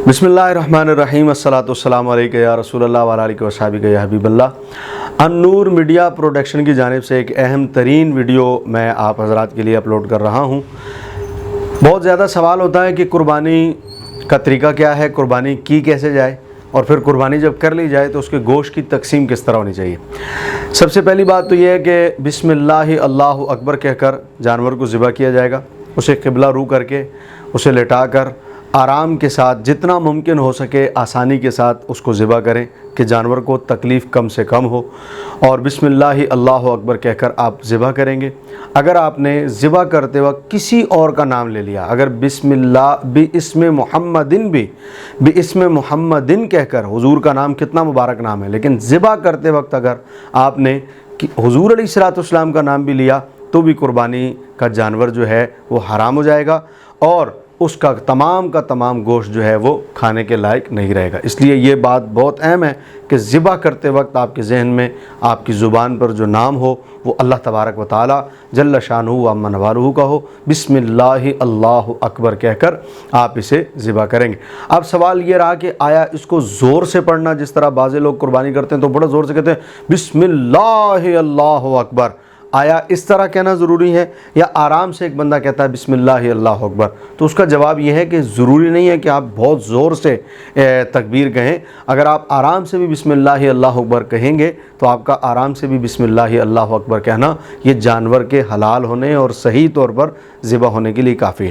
बिस्मिल्लाहिर्रहमानिर्रहीम अस्सलातु वस्सलामु अलैका या रसूल अल्लाह व अला आलिका व अस्हाबिका या हबीब अल्लाह। अन्नूर मीडिया प्रोडक्शन की जानिब से एक अहम तरीन वीडियो मैं आप हज़रात के लिए अपलोड कर रहा हूँ। बहुत ज़्यादा सवाल होता है कि कुर्बानी का तरीका क्या है, कुर्बानी की कैसे जाए, और फिर कुर्बानी जब कर ली जाए तो उसके गोश्त की तकसीम किस तरह होनी चाहिए। सबसे पहली बात तो यह है कि बिस्मिल्लाह अल्लाहु अकबर कहकर जानवर को ज़िबा किया जाएगा। उसे क़िबला रू करके उसे लेटा कर आराम के साथ जितना मुमकिन हो सके आसानी के साथ उसको ज़िबा करें कि जानवर को तकलीफ़ कम से कम हो, और बिस्मिल्लाह अल्लाहु अकबर कहकर आप ज़िबा करेंगे। अगर आपने ज़िबा करते वक्त किसी और का नाम ले लिया, अगर बिस्मिल्लाह बिस्म मुहम्मदिन कहकर, हुजूर का नाम कितना मुबारक नाम है, लेकिन ज़िबा करते वक्त अगर आपने हुजूर अलैहिस्सलाम का नाम भी लिया तो भी कुर्बानी का जानवर जो है वो हराम हो जाएगा और उसका तमाम का तमाम गोश्त जो है वो खाने के लायक नहीं रहेगा। इसलिए ये बात बहुत अहम है कि ज़िबा करते वक्त आपके जहन में, आपकी ज़ुबान पर जो नाम हो वो अल्लाह तबारक व तआला जल्ल शानुहु व अम्मा नवालुहु का हो। बिस्मिल्लाह अल्लाहु अकबर कहकर आप इसे ज़िबा करेंगे। अब सवाल ये रहा कि आया इसको ज़ोर से पढ़ना, जिस तरह बाज़े लोग कुर्बानी करते हैं तो बड़ा ज़ोर से कहते हैं बिस्मिल्लाह अल्लाहु अकबर, आया इस तरह कहना ज़रूरी है या आराम से एक बंदा कहता है बिस्मिल्लाह अल्लाहु अकबर? तो उसका जवाब यह है कि ज़रूरी नहीं है कि आप बहुत ज़ोर से तकबीर कहें। अगर आप आराम से भी बिस्मिल्लाह अल्लाहु अकबर कहेंगे तो आपका आराम से भी बिस्मिल्लाह अल्लाहु अकबर कहना ये जानवर के हलाल होने और सही तौर पर ज़िबा होने के लिए काफ़ी है।